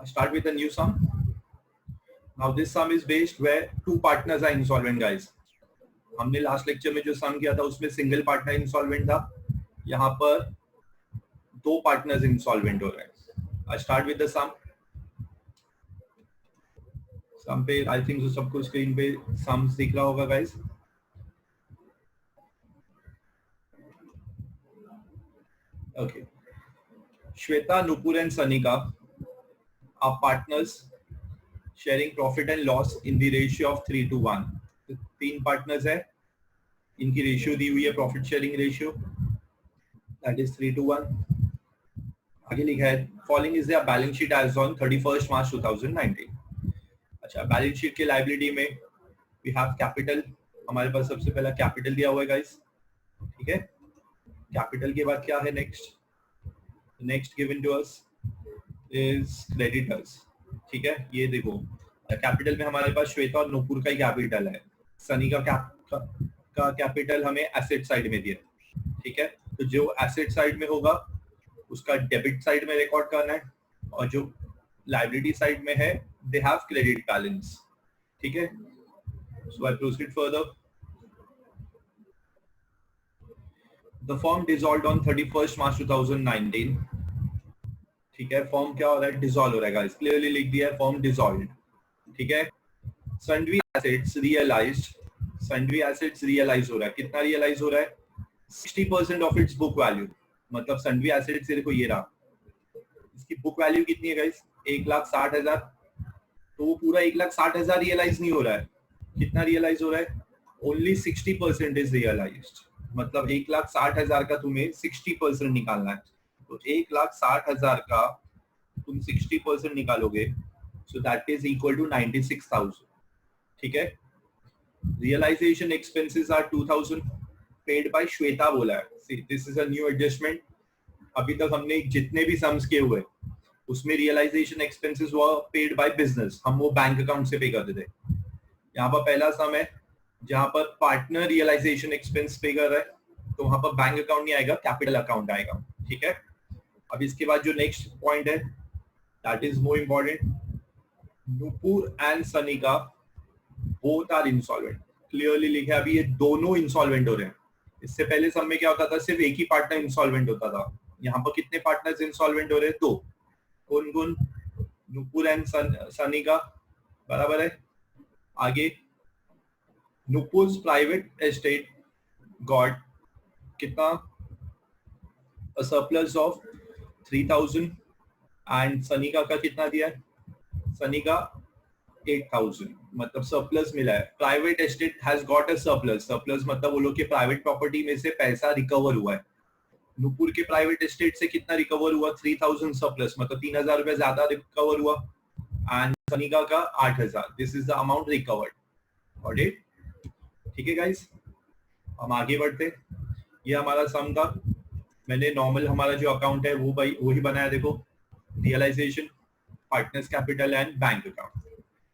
start with a new sum. Now this sum is based where two partners are insolvent, guys. हमने last lecture में जो सम किया था उसमें सिंगल पार्टनर इंसॉल्वेंट था, यहाँ पर दो पार्टनर्स इंसॉल्वेंट हो रहे हैं. I start with the sum pay I think सबको स्क्रीन पे सम्स दिख रहा होगा guys. Okay, Shweta, Nupur and Sanika are partners sharing profit and loss in the ratio of 3:1. तीन पार्टनर्स है, इनकी रेशियो दी हुई है profit sharing ratio, that is 3:1. आगे लिखा है following is the balance sheet as on 31 March 2019. अच्छा, बैलेंस शीट के लायबिलिटी में वी हैव कैपिटल. हमारे पास सबसे पहला कैपिटल दिया हुआ है गाइस, ठीक है. कैपिटल के बाद क्या है next given to us is creditors, ठीक है. ये देखो कैपिटल में हमारे पास श्वेता और नुपुर का ही कैपिटल है. सनी का कैपिटल हमें एसेट साइड में दिया, ठीक है. तो जो एसेट साइड में होगा उसका डेबिट साइड में रिकॉर्ड करना है, और जो लायबिलिटी साइड में है दे हैव क्रेडिट बैलेंस, ठीक है. So I proceed further. The firm dissolved on 31 March 2019. ठीक है, फर्म क्या हो रहा है, डिसॉल्व हो रहा है गाइस. क्लियरली लिख दिया है फर्म डिसॉल्व्ड, ठीक है. Sundry assets realised. Sundry assets realise हो रहा है. कितना रियलाइज हो रहा है, 60% ऑफ इट्स बुक वैल्यू. मतलब सन्ड्री एसेट्स देखो ये रहा, इसकी बुक वैल्यू कितनी है गाइस, 1,60,000. तो वो पूरा 1,60,000 रियलाइज नहीं हो रहा है. कितना रियलाइज हो रहा है, ओनली 60% इज रियलाइज्ड. मतलब 1,60,000 का तुम्हें 60% निकालना है. तो 1,60,000 का तुम 60% निकालोगे, so that is equal to 96,000, ठीक है. Realisation expenses are 2,000 paid by Shweta बोला है. This is a new adjustment. अभी तक हमने जितने भी सम्स किए हुए उसमें रियलाइजेशन एक्सपेंसेस वो पेड बाय बिजनेस, हम वो बैंक अकाउंट से पे करते थे. यहाँ पर पहला सम है जहां पर पार्टनर रियलाइजेशन एक्सपेंस पे कर रहा है, तो वहां पर बैंक अकाउंट नहीं आएगा, कैपिटल अकाउंट आएगा, ठीक है. अब इसके बाद जो नेक्स्ट पॉइंट है that is more important. Nupur and Sanika both are insolvent. Clearly लिखा है अभी ये दोनों इंसॉल्वेंट हो रहे हैं. इससे पहले सब में क्या होता था, सिर्फ एक ही पार्टनर इंसॉल्वेंट होता था. यहाँ पर कितने पार्टनर्स इंसॉल्वेंट हो रहे हैं, दो. कौन कौन, नुपुर एंड सनिका, बराबर है. आगे नुपुर's प्राइवेट एस्टेट गॉट कितना, a surplus of 3,000 and Sanika का कितना दिया है, सनिका 8,000. मतलब सरप्लस मिला है. Private estate has got a surplus. Surplus मतलब वो लोग के प्राइवेट प्रॉपर्टी में से पैसा रिकवर हुआ है. नुपुर के प्राइवेट एस्टेट से कितना रिकवर हुआ, 3,000 सरप्लस, मतलब 3,000 रुपए ज्यादा रिकवर हुआ. एंड सनिका का 8,000. This is the amount recovered. Got it, ठीक है गाइस. हम आगे बढ़ते. ये हमारा सम था. मैंने नॉर्मल हमारा जो अकाउंट है वो भाई वही बनाया. देखो, realisation, partners capital and bank account.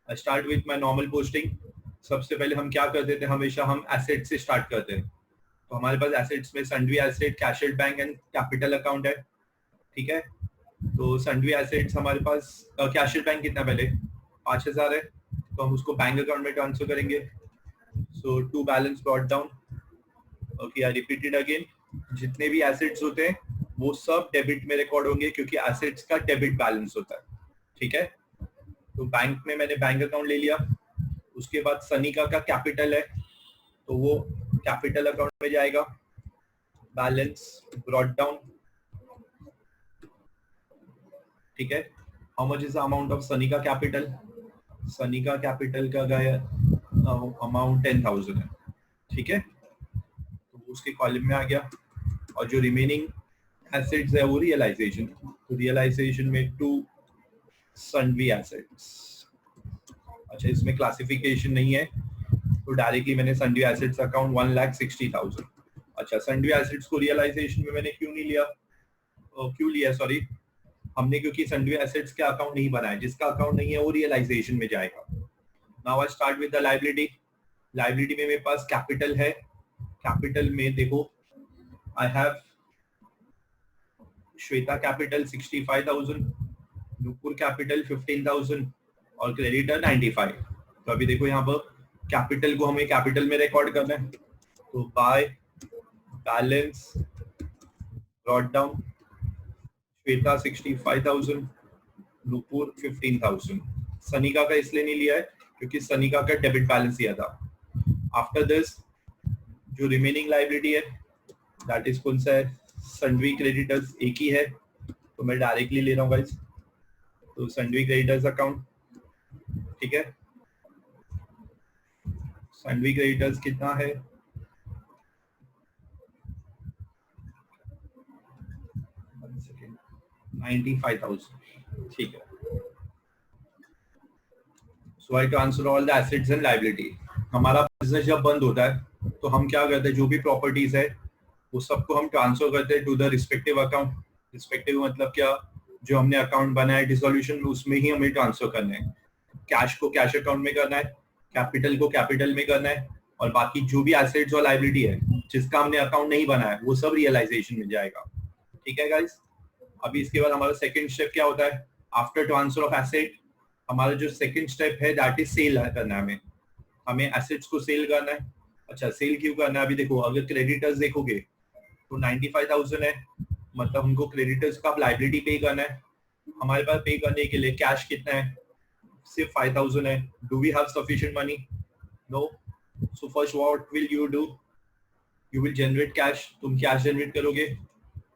I start with my normal posting. सबसे पहले हम क्या करते थे, हमेशा हम एसेट से स्टार्ट करते हैं. तो हमारे पास एसेट्स में sundry asset, cash at bank and capital account है, ठीक है. तो सन्ड्री एसेट्स हमारे पास, कैशड बैंक कितना पहले 5,000 है, तो हम उसको बैंक अकाउंट में ट्रांसफर करेंगे. So to balance brought down. Okay, I repeated again. जितने भी एसेट्स होते हैं वो सब डेबिट में रिकॉर्ड होंगे, क्योंकि एसेट्स का डेबिट बैलेंस होता है, ठीक है. तो बैंक में मैंने बैंक अकाउंट ले लिया. उसके बाद सनिका का कैपिटल है, तो वो कैपिटल अकाउंट में जाएगा. बैलेंस ब्रॉट डाउन, ठीक है. How much is the amount of Sanika capital. Sanika capital का गया अमाउंट 10,000 है, ठीक है. तो उसके कॉलम में आ गया. और जो रिमेनिंग एसेट्स है वो रियलाइजेशन. तो रियलाइजेशन में टू सन्ड्री एसेट्स. अच्छा, इसमें क्लासिफिकेशन नहीं है, तो डायरेक्टली मैंने सन्ड्री एसेट्स अकाउंट 1,60,000. अच्छा, सन्ड्री एसेट्स को रियलाइजेशन में मैंने क्यों नहीं लिया, क्यों लिया सॉरी, हमने क्योंकि सन्ड्री एसेट्स का अकाउंट नहीं बनाया. जिसका अकाउंट नहीं है वो रियलाइजेशन में जाएगा. Now I start with the liability. Liability में मेरे पास कैपिटल है. कैपिटल में देखो I have Shweta capital 65,000, Nupur capital 15,000 और क्रेडिटर 95। तो अभी देखो यहाँ पर कैपिटल को हमें कैपिटल में रिकॉर्ड करना है, तो by balance brought down, Shweta 65,000, Nupur 15,000। Sanika का इसलिए नहीं लिया है क्योंकि सनिका का डेबिट बैलेंस दिया था। आफ्टर दिस जो रिमेनिंग लाइबिलिटी है दैट इज कौन सा है, सन्वी क्रेडिटर्स एक ही है, तो मैं डायरेक्टली ले रहा हूँ गाइस, तो सन्वी क्रेडिटर्स अकाउंट, ठीक है। सन्वी क्रेडिटर्स कितना है, वन सेकेंड, 95,000, ठीक है। So I transfer all the assets and liability। हमारा बिजनेस जब बंद होता है तो हम क्या करते हैं, जो भी प्रॉपर्टीज है वो सबको हम ट्रांसफर करते हैं to the respective account. Respective मतलब क्या, जो हमने अकाउंट बनाया है डिसोल्यूशन में उसमें ही हमें ट्रांसफर करना है। कैश को कैश अकाउंट में करना है, कैपिटल को कैपिटल में करना है, और बाकी जो भी एसेट्स और लाइबिलिटी है जिसका हमने अकाउंट नहीं बनाया वो सब रियलाइजेशन में जाएगा, ठीक है गाइस। अभी इसके बाद हमारा सेकंड स्टेप क्या होता है, आफ्टर ट्रांसफर ऑफ एसेट हमारा जो सेकंड स्टेप है दैट इज सेल करना है, हमें एसेट्स को सेल करना है। अच्छा, सेल क्यों करना है, अभी देखो अगर क्रेडिटर्स देखोगे तो 95,000 है, मतलब हमको क्रेडिटर्स का लाइबिलिटी पे करना है। हमारे पास पे करने के लिए कैश कितना है, सिर्फ 5,000 है। Do we have sufficient money, no. So first what will you do, you will generate cash, तुम कैश जनरेट करोगे।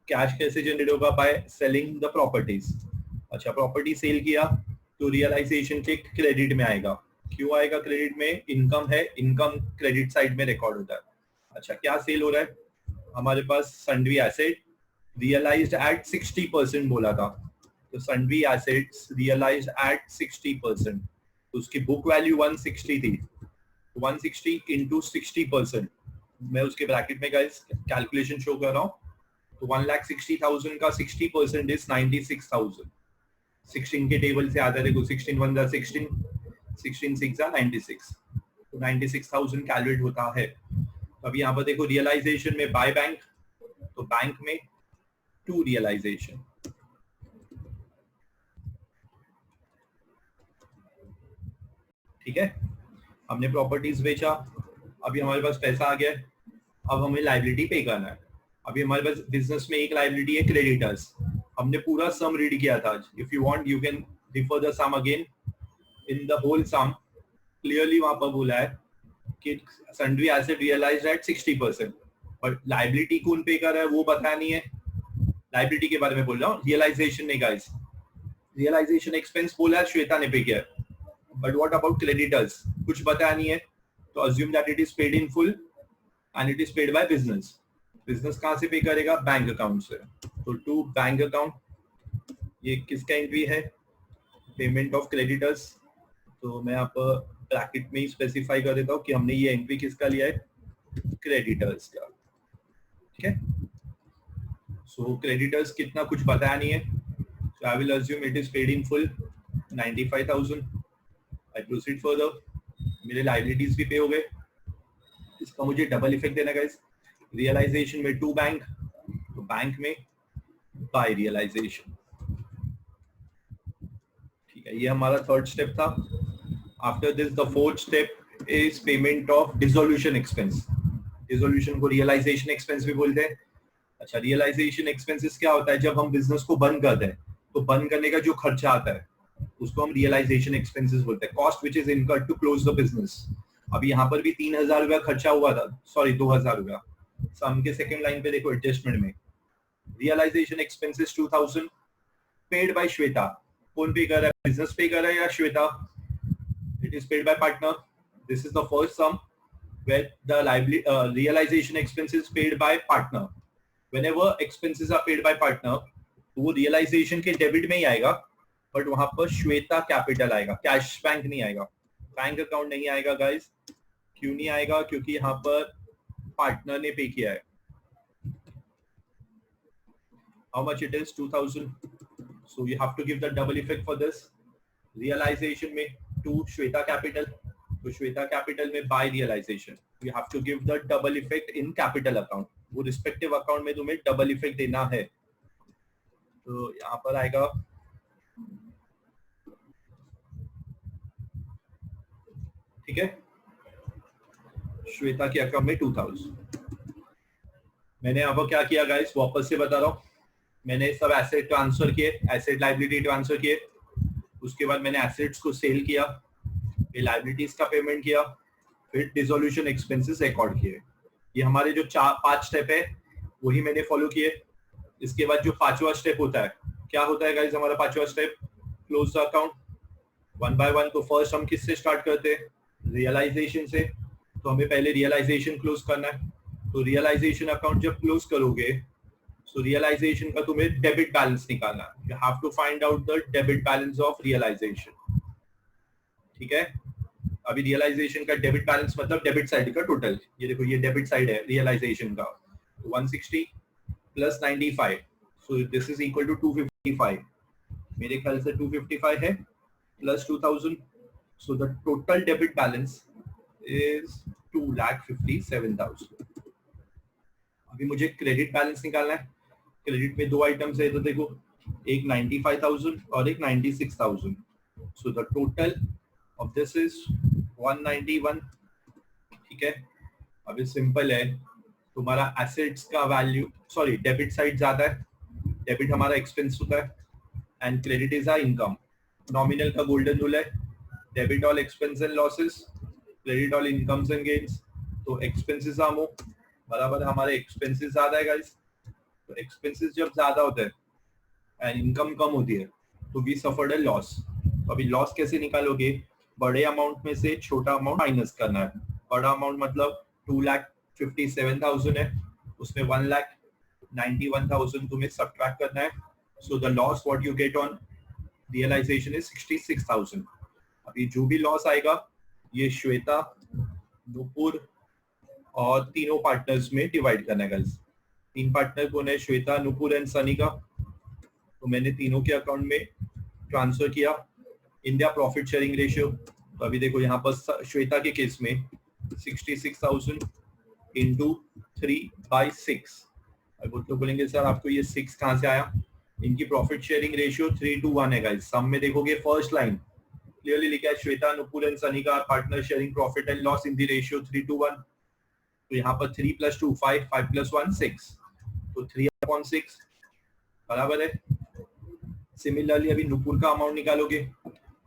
कैश कैसे जनरेट होगा, बाय सेलिंग द प्रॉपर्टीज। अच्छा, प्रॉपर्टी सेल किया तो रियलाइजेशन के क्रेडिट में आएगा। क्यों आएगा क्रेडिट में, इनकम है, इनकम क्रेडिट साइड में रिकॉर्ड होता है। अच्छा, क्या सेल हो रहा है, हमारे पास सन्वी एसेट रियलाइज्ड एट 60% बोला था, तो सन्वी एसेट्स रियलाइज्ड एट 60%, तो उसकी बुक वैल्यू 160 थी, 160 इंटू 60%, मैं उसके ब्रैकेट में गाइस कैलकुलेशन शो कर रहा हूँ, तो 1,60,000 का 60% इज 96,000। 16 के टेबल से आता है, देखो 16 1 जा 16, 16 6 जा 96, तो 96,000 कैलकुलेट होता है। तो अभी यहाँ पर देखो रियलाइजेशन में बाय बैंक, तो बैंक में टू रियलाइजेशन, ठीक है। हमने प्रॉपर्टीज बेचा, अभी हमारे पास पैसा आ गया है, अब हमें लाइबिलिटी पे करना है। अभी हमारे पास बिजनेस में एक लाइबिलिटी है क्रेडिटर्स, हमने पूरा सम रीड किया था। If you want you can refer the sum again, in the whole sum clearly वहां पर बोला है कि सन्वी asset realised at 60%, but liability कौन पे कर रहा है वो बताया नहीं है। लाइबिलिटी के बारे में बोल रहा हूँ, रियलाइजेशन नहीं गाइस, रियलाइजेशन एक्सपेंस बोला है श्वेता ने पे किया, बट व्हाट अबाउट क्रेडिटर्स, कुछ बताया नहीं है। तो assume that it is paid in full and it is paid by business. Business कहाँ से पे करेगा, बैंक अकाउंट से, तो टू बैंक अकाउंट, ये किसका एंट्री है, पेमेंट ऑफ क्रेडिटर्स। तो मैं आप ब्रैकेट में ही स्पेसिफाई कर देता हूँ कि हमने ये एंट्री किसका लिया है, क्रेडिटर्स का, ठीक है। सो क्रेडिटर्स कितना कुछ बताया नहीं है, so I will assume it is paid in full 95,000। I proceed further, मेरे लाइबिलिटीज भी पे हो गए, इसका मुझे डबल इफेक्ट देना गाइस, रियलाइजेशन में टू बैंक, तो बैंक में बाय रियलाइजेशन, ठीक है। ये हमारा थर्ड स्टेप था। After this the fourth step is payment of dissolution expense. Dissolution को रियलाइजेशन एक्सपेंस भी बोलते हैं। अच्छा, रियलाइजेशन एक्सपेंसेस क्या होता है, जब हम बिजनेस को बंद करते हैं तो बंद करने का जो खर्चा आता है उसको हम रियलाइजेशन एक्सपेंसेस बोलते हैं, cost which is incurred to close the business. अभी यहाँ पर भी 3,000 रुपया खर्चा हुआ था, सॉरी 2,000 रुपया। सम के सेकंड लाइन पे देखो एडजस्टमेंट में realization expenses 2,000 paid by Shweta. कौन पे कर रहा है, बिजनेस पे कर रहा है या Shweta, it is paid by partner. This is the first sum where the realization expense is paid by partner. Whenever expenses are paid by partner, तो वो रियलाइजेशन के डेबिट में ही आएगा, बट वहां पर श्वेता कैपिटल आएगा, कैश बैंक नहीं आएगा, बैंक अकाउंट नहीं आएगा गाइस। क्यों नहीं आएगा, क्योंकि यहाँ पर पार्टनर ने पे किया है। How much it is, 2,000, so you have to give the double effect for this। Realization में टू श्वेता कैपिटल, तो श्वेता कैपिटल में by realization, you have to give the double effect in capital account, वो respective account में तुम्हें double effect देना है। तो यहाँ पर आएगा ठीक है, श्वेता के अकाउंट में 2000। मैंने यहाँ पर क्या किया गाइस, वापस से बता रहा हूँ, मैंने सब एसेट ट्रांसफर किए, एसेट लाइबिलिटी ट्रांसफर किए, उसके बाद मैंने एसेट्स को सेल किया, फिर लाइबिलिटीज का पेमेंट किया, फिर डिसोल्यूशन एक्सपेंसेस रिकॉर्ड किए। ये हमारे जो 5 स्टेप है वही मैंने फॉलो किए। इसके बाद जो 5वां स्टेप होता है, क्या होता है गाइस हमारा 5वां step, close the account. 1 by 1। तो फर्स्ट हम किससे स्टार्ट करते हैं, रियलाइजेशन से। तो हमें पहले रियलाइजेशन क्लोज करना है। तो रियलाइजेशन अकाउंट जब क्लोज करोगे, सो रियलाइजेशन का तुम्हें डेबिट बैलेंस निकालना है। You have to find out the debit balance of realization. ठीक है, अभी रियलाइजेशन का डेबिट बैलेंस मतलब डेबिट साइड का टोटल, ये देखो ये डेबिट साइड है रियलाइजेशन का, 160 plus 95, so this is equal to 255। मेरे ख्याल से 255 है plus 2000, so the total debit balance is 2,57,000। अभी मुझे क्रेडिट बैलेंस निकालना है। क्रेडिट में 2 आइटम्स है, तो देखो एक 95,000 और एक 96,000, सो the total of this is 191। ठीक है, अभी सिंपल है, तुम्हारा एसेट्स का वैल्यू, सॉरी डेबिट साइड ज्यादा है, डेबिट हमारा एक्सपेंस होता है, and credit is our income. Nominal का गोल्डन रूल है, debit all expense and losses, credit all incomes and gains. तो एक्सपेंसेस आमो बराबर हमारे एक्सपेंसेस ज्यादा है गाइस। तो एक्सपेंसेस जब ज्यादा होते हैं एंड इनकम कम होती है, तो वी सफर्ड अ लॉस। तो अभी लॉस कैसे निकालोगे, बड़े अमाउंट में से छोटा अमाउंट माइनस करना है। बड़ा अमाउंट मतलब 2,57,000 है, उसमें 1,91,000 तुम्हें सब्ट्रैक्ट करना है। So the loss what you get on realization is 66,000। अभी जो भी लॉस आएगा ये श्वेता, नुपुर और तीनों पार्टनर्स में डिवाइड करना है गाइस। 3 पार्टनर कौन है, श्वेता, नुपुर एंड सनिका। तो मैंने तीनों के अकाउंट में ट्रांसफर किया इन दियर प्रॉफिट शेयरिंग रेशियो। तो अभी देखो यहाँ पर श्वेता के केस में 66,000 इंटू 3/6। अब वो तो बोलेंगे सर आपको ये 6 कहाँ से आया, इनकी प्रॉफिट शेयरिंग रेशियो 3:1 है गाइस। सम में देखोगे फर्स्ट लाइन क्लियरली लिखा है, Shweta, Nupur and Sanika partner sharing profit and loss in the ratio 3:1। तो यहाँ पर 3 + 2 5, 5 + 1 6, तो 3/6 बराबर है। सिमिलरली अभी नुपुर का अमाउंट निकालोगे,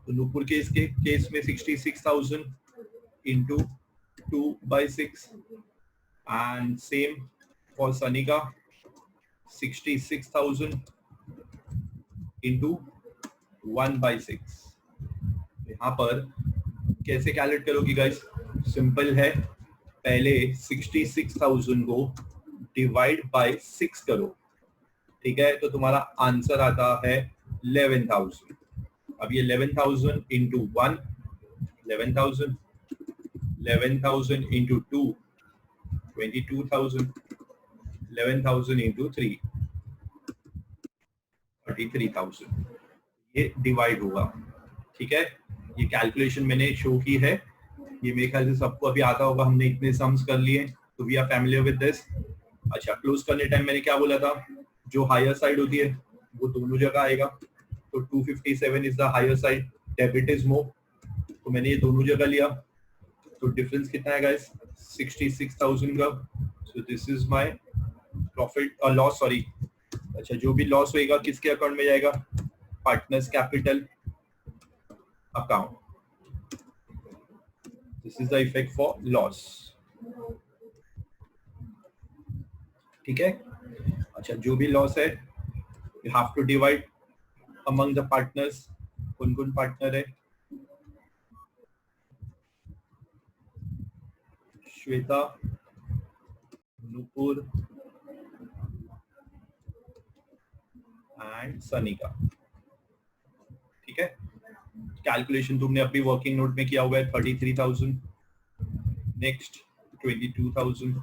तो नुपुर के इसके केस में 66,000 into 2/6, and same for Sanika 66,000 into 1/6। यहाँ पर कैसे कैलकुलेट करोगे गाइस, सिंपल है, पहले 66,000 को डिवाइड बाय 6 करो। ठीक है, तो तुम्हारा आंसर आता है 11,000। अब ये 11,000 इंटू 1 11,000, 11,000 इंटू 2 22,000, 11,000 इंटू 3 33,000। ये डिवाइड होगा। ठीक है, ये कैलकुलेशन मैंने शो की है, ये मेरे ख्याल से सबको अभी आता होगा, हमने इतने सम्स कर लिए, तो we are familiar with this. अच्छा, क्लोज करने टाइम मैंने क्या बोला था, जो हायर साइड होती है वो दोनों जगह आएगा। तो 257 is the higher side, debit is more, तो मैंने ये दोनों जगह लिया। तो डिफरेंस कितना है गाइस, 66,000 का। So this is my profit और लॉस, सॉरी। अच्छा, जो भी लॉस होएगा किसके अकाउंट में जाएगा, partners capital account. This is the effect for loss. ठीक है, अच्छा, जो भी लॉस है you have to divide among the partners. कौन कौन पार्टनर है, श्वेता, नुपुर एंड सनिका। ठीक है, कैलकुलेशन तुमने अपनी वर्किंग नोट में किया हुआ है, 33,000, next 22,000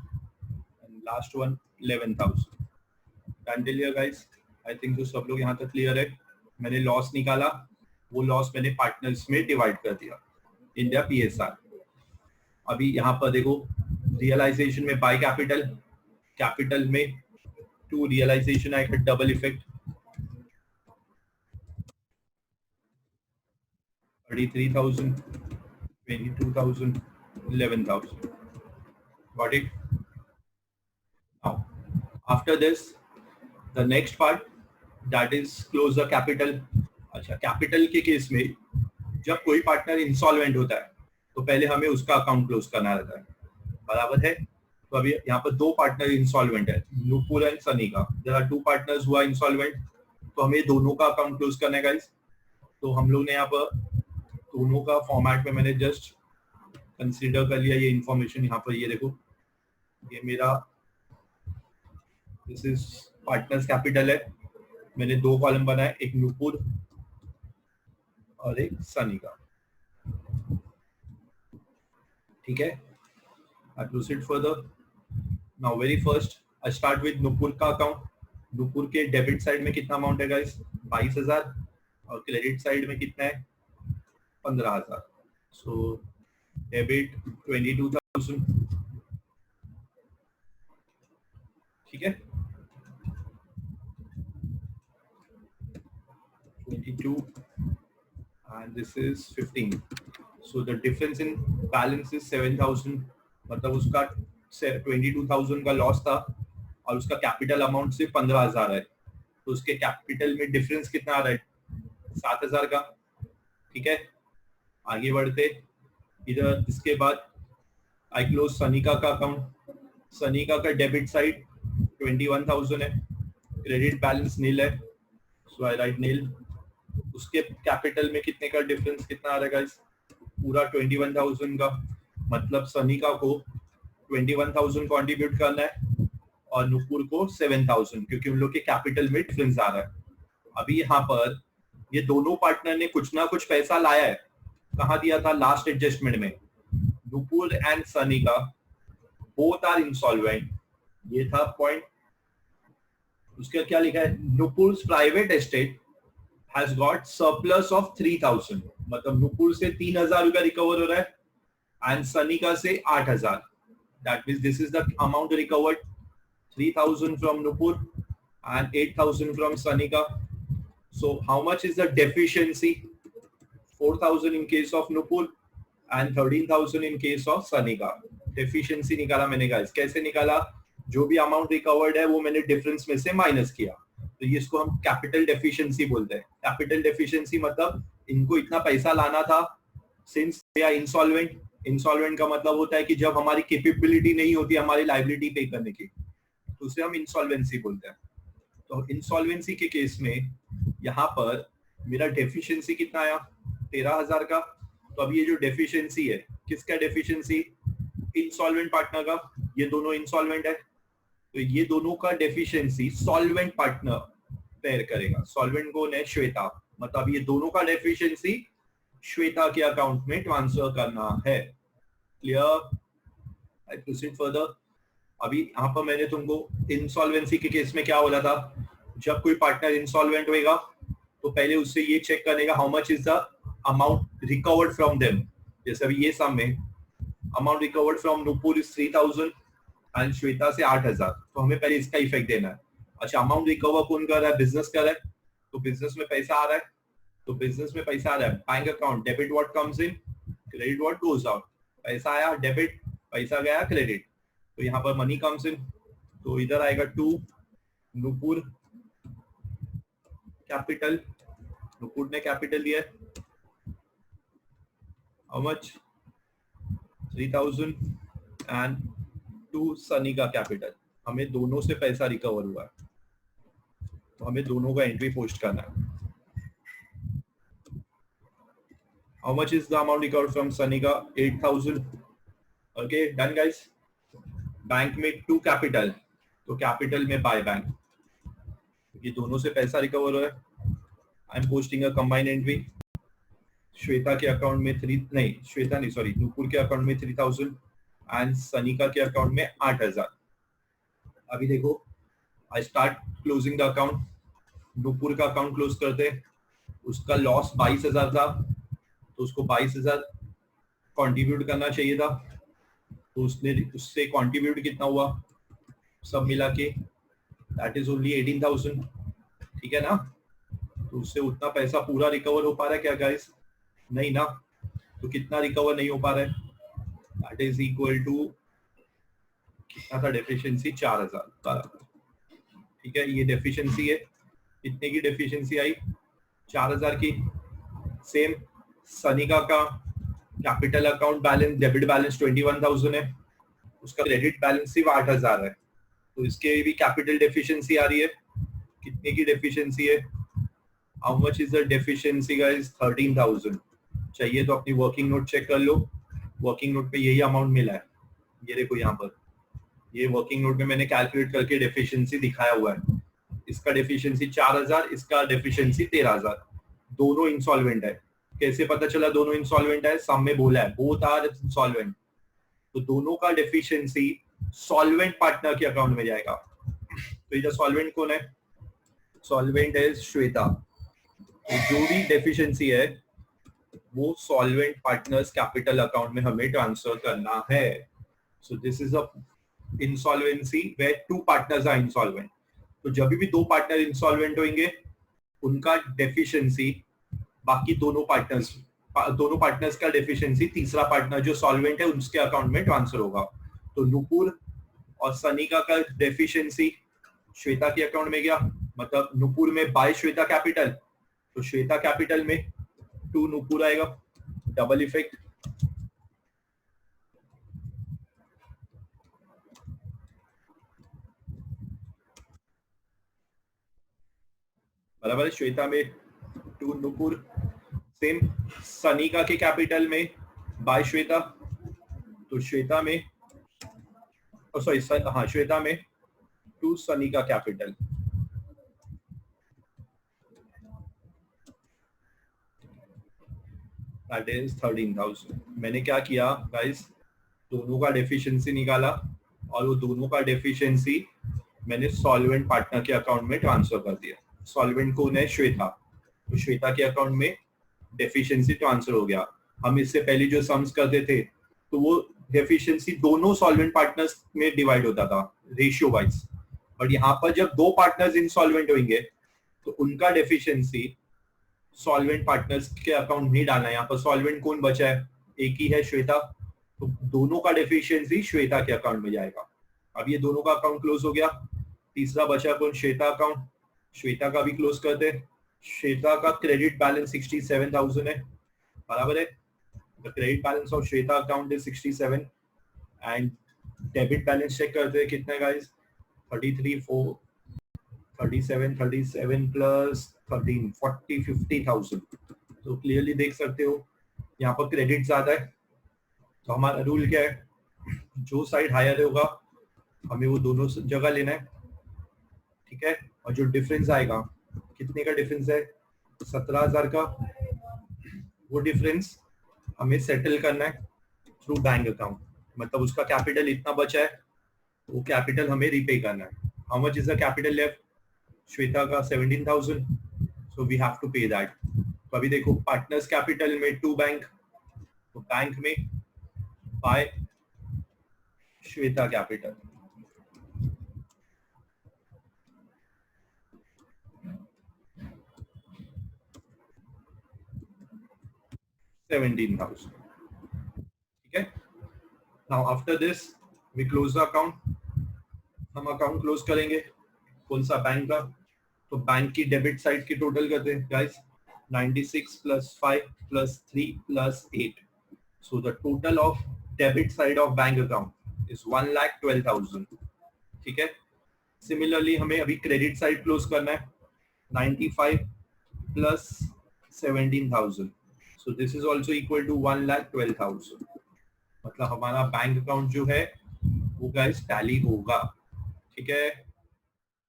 and last one 11,000। Done till here guys, I think तो सब लोग यहाँ तक क्लियर है। मैंने लॉस निकाला, वो लॉस मैंने पार्टनर्स में डिवाइड कर दिया इन द पीएसआर। अभी यहाँ पर देखो, रियलाइजेशन में बाय कैपिटल, कैपिटल में 2 रियलाइजेशन आएगा, double effect 33,000 22,000, 11,000. Got it? Now, after this, the next part, that is close the capital. अच्छा, कैपिटल के केस में जब कोई पार्टनर इंसॉल्वेंट होता है तो पहले हमें उसका अकाउंट क्लोज करना रहता है, बराबर है? तो अभी यहाँ पर दो पार्टनर इंसॉल्वेंट है, नुपुर एंड सनी का. देयर आर टू पार्टनर्स हुआ इंसॉल्वेंट, तो हमें दोनों का अकाउंट क्लोज करना है गाइस. तो हम लोग ने यहाँ पर दोनों का फॉर्मेट में मैंने जस्ट कंसीडर कर लिया ये इंफॉर्मेशन. यहाँ पर ये देखो, ये मेरा दिस इज पार्टनर्स कैपिटल है. मैंने दो कॉलम बनाए, एक नुपुर और एक सनी का. ठीक है, I proceed further. Now very first I start with Nupur का अकाउंट. नुपुर के डेबिट साइड में कितना अमाउंट है गाइस? 22,000 और क्रेडिट साइड में कितना है? 15,000. So debit 22,000. ठीक है, 22 and this is 15. So the difference in balance is 7,000. मतलब उसका 22,000 का लॉस था और उसका कैपिटल अमाउंट सिर्फ 15,000 है. तो उसके कैपिटल में डिफरेंस कितना आ रहा है? 7,000 का. ठीक है, आगे बढ़ते इधर. इसके बाद आई क्लोज सनिका का अकाउंट. सनिका का डेबिट साइड 21,000 है, क्रेडिट बैलेंस नील है, सो आई राइट नील. उसके कैपिटल में कितने का डिफरेंस कितना आ रहा है गाइस? पूरा 21,000 का. मतलब सनिका को 21,000 कंट्रीब्यूट करना है और नुपुर को 7,000, क्योंकि उन लोग के कैपिटल में डिफरेंस आ रहा है. अभी यहाँ पर ये दोनों पार्टनर ने कुछ ना कुछ पैसा लाया है. कहाँ दिया था? लास्ट एडजस्टमेंट में. Nupur and Sanika both are insolvent, ये था पॉइंट. उसके क्या लिखा है? Nupur's private estate has got surplus of 3,000. मतलब नुपुर से 3,000 रुपया रिकवर हो रहा है एंड सनिका से 8,000. That means this is the amount recovered: 3,000 from Nupur and 8,000 from Sanika. So how much is the deficiency? 4,000 in case of Nupur and 13,000 in case of Sanika. Deficiency निकाला मैंने guys. कैसे निकाला? जो भी अमाउंट रिकवर्ड है वो मैंने difference में से माइनस किया. तो ये इसको हम कैपिटल डेफिशिएंसी बोलते हैं. कैपिटल डेफिशिएंसी मतलब इनको इतना पैसा लाना था since they are insolvent. Insolvent का मतलब होता है कि जब हमारी कैपेबिलिटी नहीं होती हमारी लायबिलिटी पे करने की, तो उसे हम इंसॉल्वेंसी बोलते हैं. तो इंसॉल्वेंसी के केस में यहाँ पर मेरा डेफिशिएंसी कितना आया? 13,000 का. तो अब ये जो डेफिशिएंसी है, किसका डेफिशिएंसी? इंसॉल्वेंट पार्टनर का. ये दोनों इंसॉल्वेंट है, तो ये दोनों का डेफिशिएंसी सॉल्वेंट पार्टनर पेयर करेगा. सॉल्वेंट कौन है? श्वेता. मतलब ये दोनों का डेफिशिएंसी श्वेता के अकाउंट में ट्रांसफर करना है. क्लियर? आई प्रोसीड फर्दर. अभी यहाँ पर मैंने तुमको इंसॉल्वेंसी के केस में क्या बोला था? जब कोई पार्टनर इंसॉल्वेंट होगा तो पहले उससे ये चेक करेगा how much is the amount recovered from them. जैसे अभी ये सम में amount recovered from Nupur is 3,000 and Shweta से 8,000. तो हमें पहले इसका इफेक्ट देना है. अच्छा, अमाउंट रिकवर कौन कर रहा है? बिजनेस कर रहा है. तो बिजनेस में पैसा आ रहा है, तो बिजनेस में पैसा आ रहा है. Bank account debit what comes in, credit what goes out. पैसा आया डेबिट, पैसा गया क्रेडिट. तो यहाँ पर मनी कम्स इन, तो इधर आएगा टू नुपुर कैपिटल. नुपुर ने कैपिटल दिया है how much? 3,000 and to Sunny का कैपिटल. हमें दोनों से पैसा रिकवर हुआ है, तो हमें दोनों का एंट्री पोस्ट करना है. How much is the amount recovered from Sunny का? 8,000. Okay, done guys. बैंक में टू कैपिटल, तो कैपिटल में बाय बैंक. ये दोनों से पैसा रिकवर हुआ है. I am posting a combined entry. Shweta के अकाउंट में नुपुर के अकाउंट में 3,000 एंड सनिका के अकाउंट में 8,000. अभी देखो, I start closing the account. Nupur का अकाउंट क्लोज करते. उसका लॉस 22,000 था, तो उसको 22,000 कंट्रीब्यूट करना चाहिए था. तो उससे कंट्रीब्यूट कितना हुआ सब मिला के? That is only 18,000. ठीक है ना? तो उससे उतना पैसा पूरा रिकवर हो पा रहा है क्या गाइस? नहीं ना. तो कितना रिकवर नहीं हो पा रहा है, दैट इज इक्वल टू कितना था डेफिशिएंसी 4000। ठीक है, ये डेफिशिएंसी है, कितने की डेफिशिएंसी आई 4000 की। सेम सनिका का capital account balance debit balance 21,000 है, उसका क्रेडिट बैलेंस सिर्फ 8000 है, तो इसके भी कैपिटल डेफिशिएंसी आ रही है। कितने की डेफिशिएंसी है, how much is the deficiency guys, 13,000। चाहिए तो अपनी वर्किंग नोट चेक कर लो, वर्किंग नोट पे यही अमाउंट मिला है, ये देखो यहाँ पर, ये वर्किंग नोट में मैंने कैलकुलेट करके डेफिशिएंसी दिखाया हुआ है। इसका डेफिशिएंसी 4000, इसका डेफिशिएंसी 13,000, दोनों इंसॉल्वेंट है। कैसे पता चला दोनों इंसॉल्वेंट है, सामने बोला है बोथ आर इंसॉल्वेंट, तो दोनों का डेफिशिएंसी सॉल्वेंट पार्टनर के अकाउंट में जाएगा। तो ये सॉल्वेंट कौन है, सॉल्वेंट है श्वेता। तो जो भी डेफिशिएंसी है वो सॉल्वेंट पार्टनर्स कैपिटल अकाउंट में हमें ट्रांसफर करना है। So this is a insolvency where two partners are insolvent. तो जब भी दो पार्टनर इंसॉल्वेंट होंगे उनका डेफिशिएंसी बाकी दोनों पार्टनर्स का डेफिशिएंसी तीसरा पार्टनर जो सॉल्वेंट है उसके अकाउंट में ट्रांसफर होगा। तो नुपुर और सनिका का डेफिशिएंसी श्वेता के अकाउंट में गया, मतलब नुपुर में बाय श्वेता कैपिटल, तो श्वेता कैपिटल में टू नुपुर आएगा, डबल इफेक्ट। बराबर है, श्वेता में टू नुपुर। सेम सनिका के कैपिटल में बाय श्वेता, तो श्वेता में सॉरी हाँ श्वेता में to Sanika capital. That is 13,000। मैंने क्या किया गाइस, दोनों का डेफिशिएंसी निकाला और वो दोनों का डेफिशिएंसी मैंने सॉल्वेंट पार्टनर के अकाउंट में ट्रांसफर कर दिया। सॉल्वेंट कौन है, श्वेता, तो श्वेता के अकाउंट में डेफिशिएंसी ट्रांसफर हो गया। हम इससे पहले जो सम्स करते थे तो वो डेफिशिएंसी दोनों सॉल्वेंट पार्टनर्स में डिवाइड होता था रेशियो वाइज, बट यहाँ पर जब दो पार्टनर्स इंसॉल्वेंट होंगे तो उनका डेफिशिएंसी सॉल्वेंट पार्टनर्स के अकाउंट नहीं डालना है। यहाँ पर सॉल्वेंट कौन बचा है, एक ही है श्वेता, तो दोनों का डेफिशिएंसी श्वेता के अकाउंट में जाएगा। अब ये दोनों का अकाउंट क्लोज हो गया, तीसरा बचा कौन, श्वेता अकाउंट। श्वेता का भी क्लोज करते हैं। श्वेता का क्रेडिट बैलेंस 67,000 है, बराबर है। The credit balance of Shweta account is 67 and debit balance check करते हैं कितना गाइस, 37 प्लस 13 40 50,000। तो क्लियरली देख सकते हो यहाँ पर क्रेडिट ज्यादा है, तो हमारा रूल क्या है, जो साइड हायर होगा हमें वो दोनों जगह लेना है, ठीक है। और जो डिफरेंस आएगा, कितने का डिफरेंस है, 17,000 का, वो डिफरेंस हमें सेटल करना है थ्रू बैंक अकाउंट। मतलब उसका कैपिटल इतना बचा है, वो कैपिटल हमें रीपे करना है। How much is the capital left, Shweta का 17,000, so we have to pay that. तो अभी देखो पार्टनर्स कैपिटल में टू बैंक, तो बैंक में बाय श्वेता कैपिटल, $17,000, ठीक है। Now after this we close the account. हम अकाउंट क्लोज करेंगे कौन सा, बैंक का। तो बैंक की डेबिट साइड की टोटल करते हैं guys, 96 plus 5 plus 3 plus 8, so the total of debit side of bank account is 1,12,000, ठीक है। सिमिलरली हमें अभी क्रेडिट साइड क्लोज करना है, 95 plus 17,000, so this is also equal to 1,12,000। मतलब हमारा बैंक अकाउंट जो है वो गाइस टैली होगा, ठीक है।